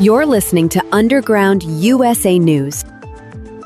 You're listening to Underground USA News.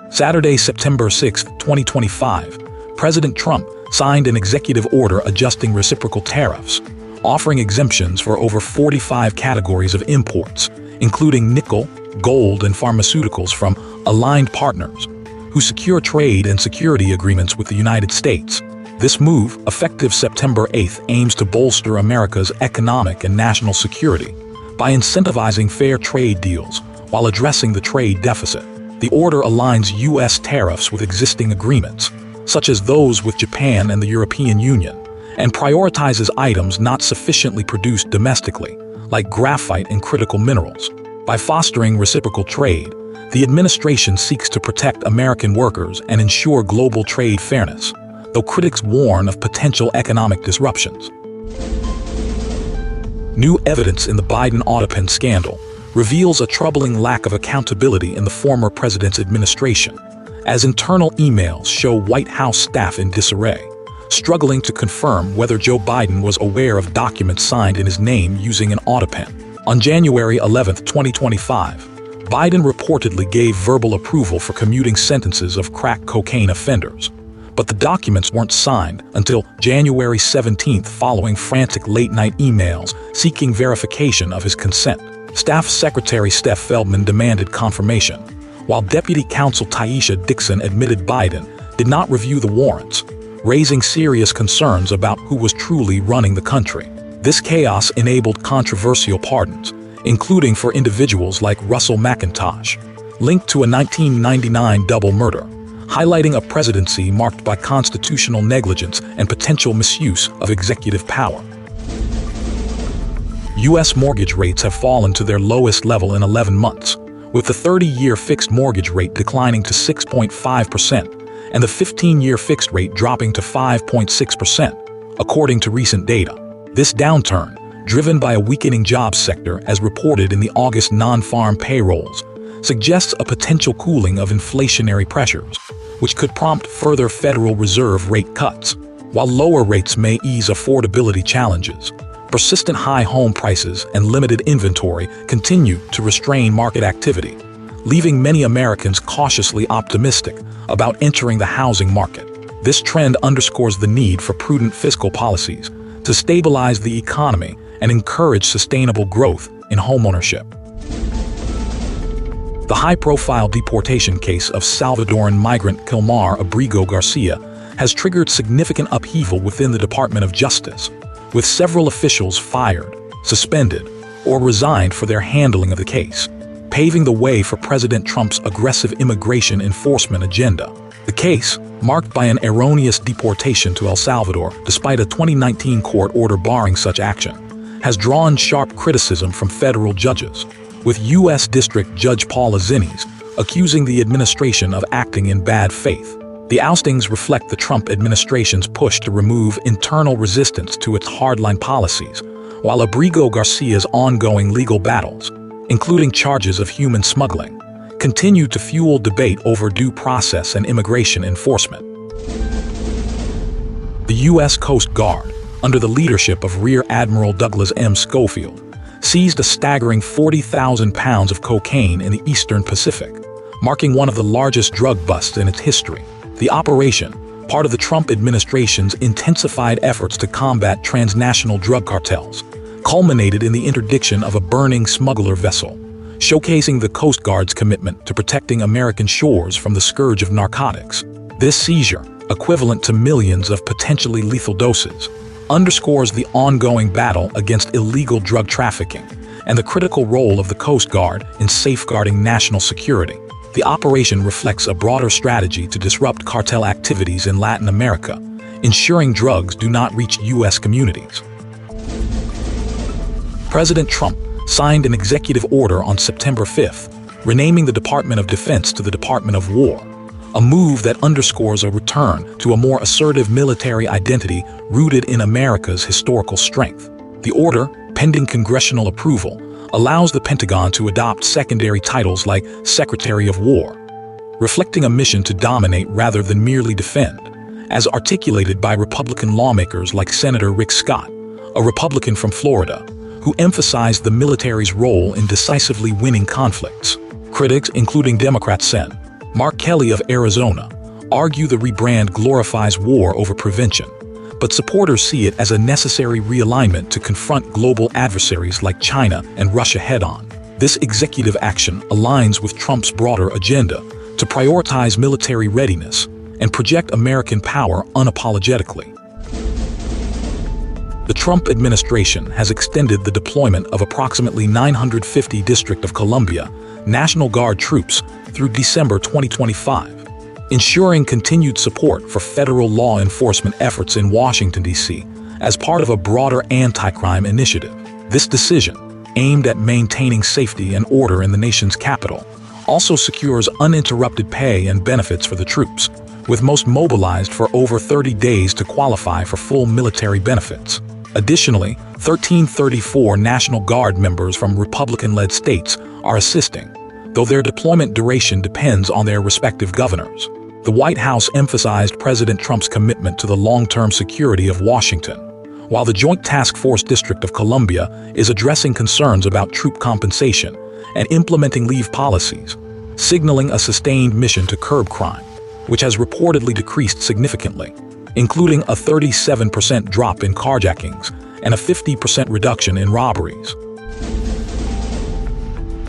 Saturday, September 6, 2025, President Trump signed an executive order adjusting reciprocal tariffs, offering exemptions for over 45 categories of imports, including nickel, gold, and pharmaceuticals from aligned partners who secure trade and security agreements with the United States. This move, effective September 8, aims to bolster America's economic and national security by incentivizing fair trade deals while addressing the trade deficit. The order aligns U.S. tariffs with existing agreements, such as those with Japan and the European Union, and prioritizes items not sufficiently produced domestically, like graphite and critical minerals. By fostering reciprocal trade, the administration seeks to protect American workers and ensure global trade fairness, though critics warn of potential economic disruptions. New evidence in the Biden Autopen scandal reveals a troubling lack of accountability in the former president's administration, as internal emails show White House staff in disarray, struggling to confirm whether Joe Biden was aware of documents signed in his name using an Autopen. On January 11, 2025, Biden reportedly gave verbal approval for commuting sentences of crack cocaine offenders, but the documents weren't signed until January 17 following frantic late-night emails seeking verification of his consent. Staff Secretary Steph Feldman demanded confirmation, while Deputy Counsel Taisha Dixon admitted Biden did not review the warrants, raising serious concerns about who was truly running the country. This chaos enabled controversial pardons, including for individuals like Russell McIntosh, linked to a 1999 double murder, highlighting a presidency marked by constitutional negligence and potential misuse of executive power. U.S. mortgage rates have fallen to their lowest level in 11 months, with the 30-year fixed mortgage rate declining to 6.5% and the 15-year fixed rate dropping to 5.6%, according to recent data. This downturn, driven by a weakening jobs sector as reported in the August non-farm payrolls, suggests a potential cooling of inflationary pressures, which could prompt further Federal Reserve rate cuts. While lower rates may ease affordability challenges, persistent high home prices and limited inventory continue to restrain market activity, leaving many Americans cautiously optimistic about entering the housing market. This trend underscores the need for prudent fiscal policies to stabilize the economy and encourage sustainable growth in homeownership. The high-profile deportation case of Salvadoran migrant Kilmar Abrigo Garcia has triggered significant upheaval within the Department of Justice, with several officials fired, suspended, or resigned for their handling of the case, paving the way for President Trump's aggressive immigration enforcement agenda. The case, marked by an erroneous deportation to El Salvador despite a 2019 court order barring such action, has drawn sharp criticism from federal judges, with U.S. District Judge Paul Azinis accusing the administration of acting in bad faith. The oustings reflect the Trump administration's push to remove internal resistance to its hardline policies, while Abrigo Garcia's ongoing legal battles, including charges of human smuggling, continue to fuel debate over due process and immigration enforcement. The U.S. Coast Guard, under the leadership of Rear Admiral Douglas M. Schofield, seized a staggering 40,000 pounds of cocaine in the Eastern Pacific, marking one of the largest drug busts in its history. The operation, part of the Trump administration's intensified efforts to combat transnational drug cartels, culminated in the interdiction of a burning smuggler vessel, showcasing the Coast Guard's commitment to protecting American shores from the scourge of narcotics. This seizure, equivalent to millions of potentially lethal doses, underscores the ongoing battle against illegal drug trafficking and the critical role of the Coast Guard in safeguarding national security. The operation reflects a broader strategy to disrupt cartel activities in Latin America, ensuring drugs do not reach U.S. communities. President Trump signed an executive order on September 5, renaming the Department of Defense to the Department of War, a move that underscores a return to a more assertive military identity rooted in America's historical strength. The order, pending congressional approval, allows the Pentagon to adopt secondary titles like Secretary of War, reflecting a mission to dominate rather than merely defend, as articulated by Republican lawmakers like Senator Rick Scott, a Republican from Florida, who emphasized the military's role in decisively winning conflicts. Critics, including Democrat Sen. Mark Kelly of Arizona, argue the rebrand glorifies war over prevention, but supporters see it as a necessary realignment to confront global adversaries like China and Russia head-on. This executive action aligns with Trump's broader agenda to prioritize military readiness and project American power unapologetically. The Trump administration has extended the deployment of approximately 950 District of Columbia National Guard troops through December 2025, ensuring continued support for federal law enforcement efforts in Washington, D.C., as part of a broader anti-crime initiative. This decision, aimed at maintaining safety and order in the nation's capital, also secures uninterrupted pay and benefits for the troops, with most mobilized for over 30 days to qualify for full military benefits. Additionally, 1,334 National Guard members from Republican-led states are assisting, though their deployment duration depends on their respective governors. The White House emphasized President Trump's commitment to the long-term security of Washington, while the Joint Task Force District of Columbia is addressing concerns about troop compensation and implementing leave policies, signaling a sustained mission to curb crime, which has reportedly decreased significantly, including a 37% drop in carjackings and a 50% reduction in robberies.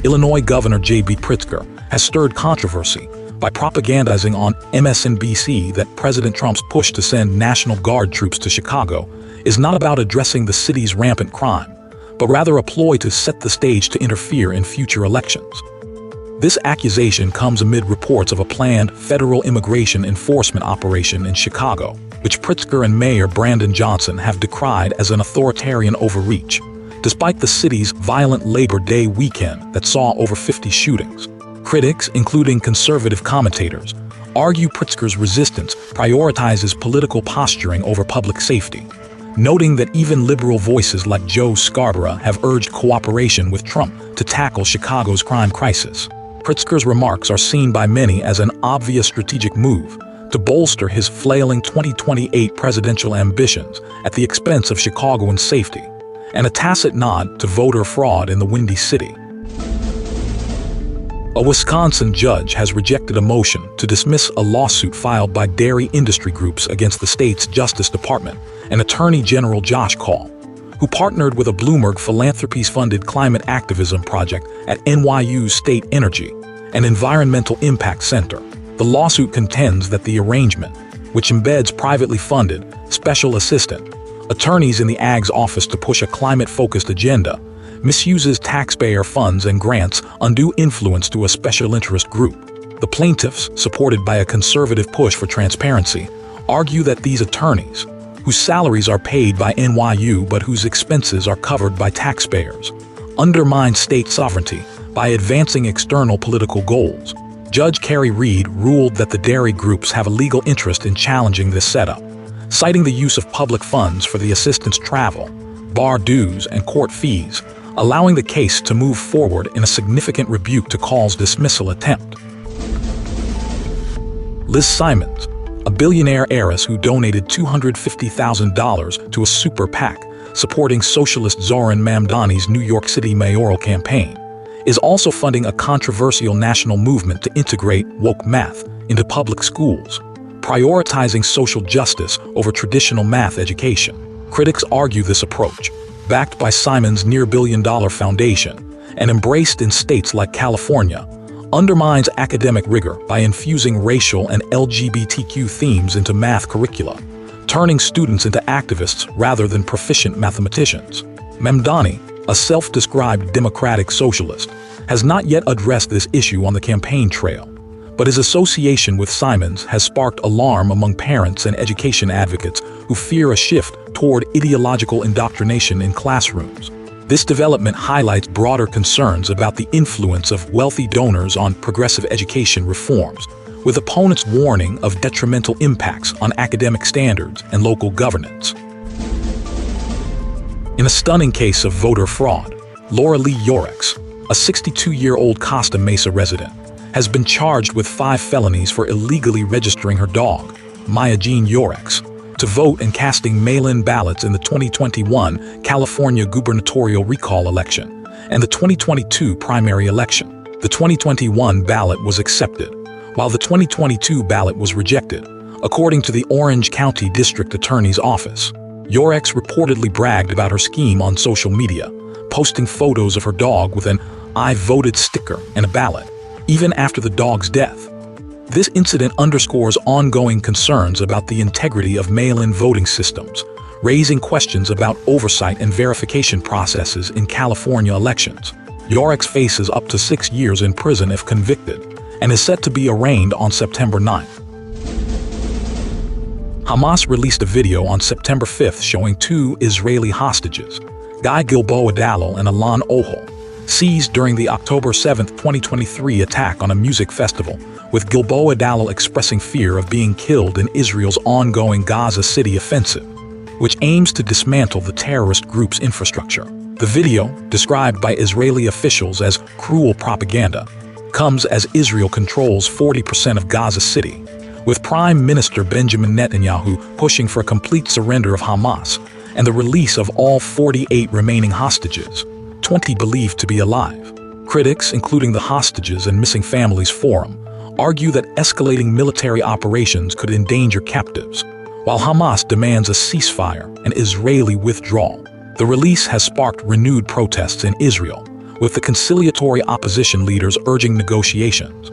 Illinois Governor J.B. Pritzker has stirred controversy by propagandizing on MSNBC that President Trump's push to send National Guard troops to Chicago is not about addressing the city's rampant crime, but rather a ploy to set the stage to interfere in future elections. This accusation comes amid reports of a planned federal immigration enforcement operation in Chicago, which Pritzker and Mayor Brandon Johnson have decried as an authoritarian overreach, despite the city's violent Labor Day weekend that saw over 50 shootings. Critics, including conservative commentators, argue Pritzker's resistance prioritizes political posturing over public safety, noting that even liberal voices like Joe Scarborough have urged cooperation with Trump to tackle Chicago's crime crisis. Pritzker's remarks are seen by many as an obvious strategic move to bolster his flailing 2028 presidential ambitions at the expense of Chicagoans' safety, and a tacit nod to voter fraud in the Windy City. A Wisconsin judge has rejected a motion to dismiss a lawsuit filed by dairy industry groups against the state's Justice Department and Attorney General Josh Kaul, who partnered with a Bloomberg Philanthropies-funded climate activism project at NYU's State Energy and Environmental Impact Center. The lawsuit contends that the arrangement, which embeds privately funded, special assistant attorneys in the AG's office to push a climate-focused agenda, misuses taxpayer funds and grants undue influence to a special interest group. The plaintiffs, supported by a conservative push for transparency, argue that these attorneys, whose salaries are paid by NYU but whose expenses are covered by taxpayers, undermine state sovereignty by advancing external political goals. Judge Carrie Reed ruled that the dairy groups have a legal interest in challenging this setup, citing the use of public funds for the assistant's travel, bar dues, and court fees, allowing the case to move forward in a significant rebuke to Kaul's dismissal attempt. Liz Simons, a billionaire heiress who donated $250,000 to a super PAC supporting socialist Zoran Mamdani's New York City mayoral campaign, is also funding a controversial national movement to integrate woke math into public schools, prioritizing social justice over traditional math education. Critics argue this approach, backed by Simon's near-billion-dollar foundation and embraced in states like California, undermines academic rigor by infusing racial and LGBTQ themes into math curricula, turning students into activists rather than proficient mathematicians. Mamdani, a self-described democratic socialist, has not yet addressed this issue on the campaign trail, but his association with Simons has sparked alarm among parents and education advocates who fear a shift toward ideological indoctrination in classrooms. This development highlights broader concerns about the influence of wealthy donors on progressive education reforms, with opponents warning of detrimental impacts on academic standards and local governance. In a stunning case of voter fraud, Laura Lee Yorex, a 62-year-old Costa Mesa resident, has been charged with 5 felonies for illegally registering her dog, Maya Jean Yorex, to vote and casting mail-in ballots in the 2021 California gubernatorial recall election and the 2022 primary election. The 2021 ballot was accepted, while the 2022 ballot was rejected, according to the Orange County District Attorney's Office. Your ex reportedly bragged about her scheme on social media, posting photos of her dog with an "I voted" sticker and a ballot, even after the dog's death. This incident underscores ongoing concerns about the integrity of mail-in voting systems, raising questions about oversight and verification processes in California elections. Your ex faces up to 6 years in prison if convicted, and is set to be arraigned on September 9th. Hamas released a video on September 5th showing 2 Israeli hostages, Guy Gilboa Dalal and Alon Ohol, seized during the October 7, 2023 attack on a music festival, with Gilboa Dalal expressing fear of being killed in Israel's ongoing Gaza City offensive, which aims to dismantle the terrorist group's infrastructure. The video, described by Israeli officials as cruel propaganda, comes as Israel controls 40% of Gaza City, with Prime Minister Benjamin Netanyahu pushing for a complete surrender of Hamas and the release of all 48 remaining hostages, 20 believed to be alive. Critics, including the Hostages and Missing Families Forum, argue that escalating military operations could endanger captives, while Hamas demands a ceasefire and Israeli withdrawal. The release has sparked renewed protests in Israel, with the conciliatory opposition leaders urging negotiations.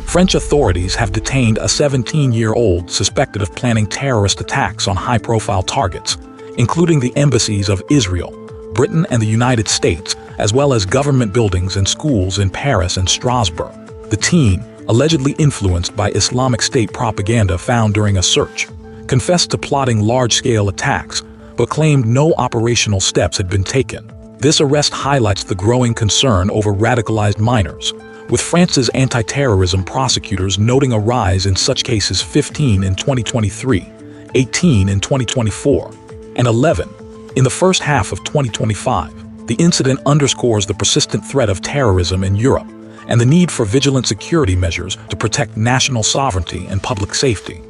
French authorities have detained a 17-year-old suspected of planning terrorist attacks on high-profile targets, including the embassies of Israel, Britain, and the United States, as well as government buildings and schools in Paris and Strasbourg. The teen, allegedly influenced by Islamic State propaganda found during a search, confessed to plotting large-scale attacks, but claimed no operational steps had been taken. This arrest highlights the growing concern over radicalized minors, with France's anti-terrorism prosecutors noting a rise in such cases: 15 in 2023, 18 in 2024, and 11 in the first half of 2025. The incident underscores the persistent threat of terrorism in Europe and the need for vigilant security measures to protect national sovereignty and public safety.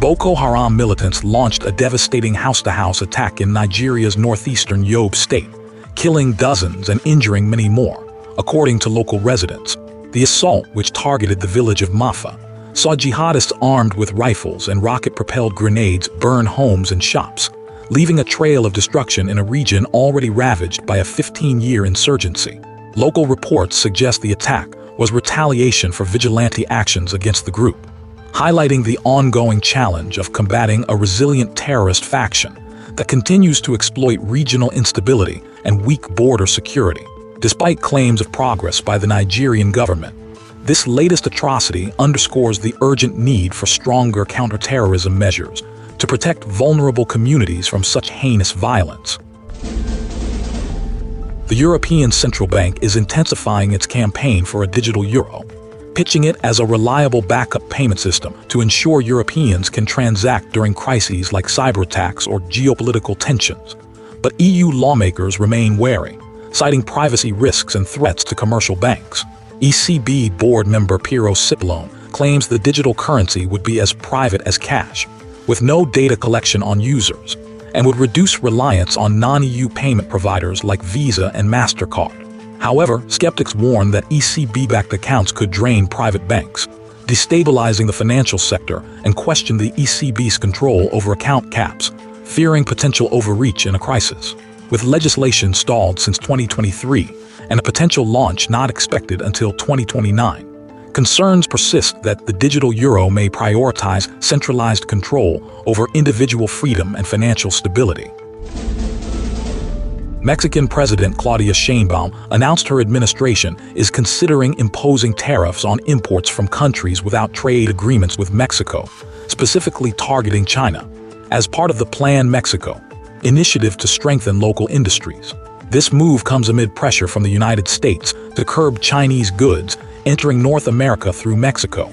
Boko Haram militants launched a devastating house-to-house attack in Nigeria's northeastern Yobe state, killing dozens and injuring many more, according to local residents. The assault, which targeted the village of Mafa, saw jihadists armed with rifles and rocket-propelled grenades burn homes and shops, leaving a trail of destruction in a region already ravaged by a 15-year insurgency. Local reports suggest the attack was retaliation for vigilante actions against the group, highlighting the ongoing challenge of combating a resilient terrorist faction that continues to exploit regional instability and weak border security. Despite claims of progress by the Nigerian government, this latest atrocity underscores the urgent need for stronger counterterrorism measures to protect vulnerable communities from such heinous violence. The European Central Bank is intensifying its campaign for a digital euro, pitching it as a reliable backup payment system to ensure Europeans can transact during crises like cyber attacks or geopolitical tensions. But EU lawmakers remain wary, citing privacy risks and threats to commercial banks. ECB board member Piero Cipollone claims the digital currency would be as private as cash, with no data collection on users, and would reduce reliance on non-EU payment providers like Visa and MasterCard. However, skeptics warn that ECB-backed accounts could drain private banks, destabilizing the financial sector, and question the ECB's control over account caps, fearing potential overreach in a crisis. With legislation stalled since 2023 and a potential launch not expected until 2029, concerns persist that the digital euro may prioritize centralized control over individual freedom and financial stability. Mexican President Claudia Sheinbaum announced her administration is considering imposing tariffs on imports from countries without trade agreements with Mexico, specifically targeting China, as part of the Plan Mexico initiative to strengthen local industries. This move comes amid pressure from the United States to curb Chinese goods entering North America through Mexico,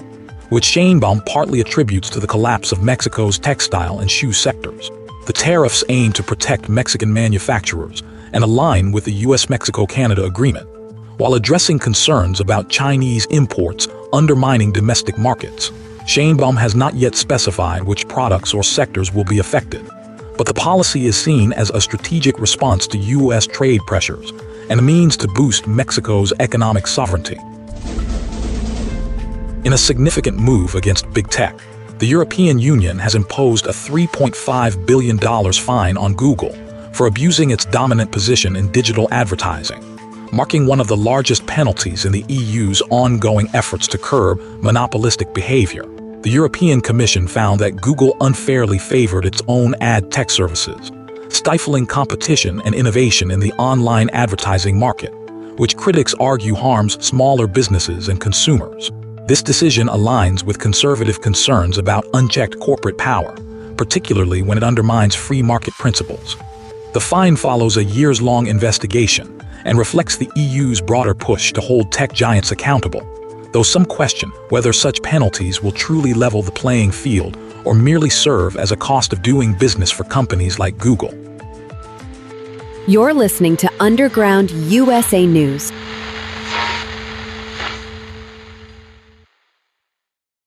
which Sheinbaum partly attributes to the collapse of Mexico's textile and shoe sectors. The tariffs aim to protect Mexican manufacturers and align with the U.S.-Mexico-Canada agreement, while addressing concerns about Chinese imports undermining domestic markets. Sheinbaum has not yet specified which products or sectors will be affected, but the policy is seen as a strategic response to U.S. trade pressures and a means to boost Mexico's economic sovereignty. In a significant move against big tech, the European Union has imposed a $3.5 billion fine on Google for abusing its dominant position in digital advertising, marking one of the largest penalties in the EU's ongoing efforts to curb monopolistic behavior. The European Commission found that Google unfairly favored its own ad tech services, stifling competition and innovation in the online advertising market, which critics argue harms smaller businesses and consumers. This decision aligns with conservative concerns about unchecked corporate power, particularly when it undermines free market principles. The fine follows a years-long investigation and reflects the EU's broader push to hold tech giants accountable, though some question whether such penalties will truly level the playing field or merely serve as a cost of doing business for companies like Google. You're listening to Underground USA News.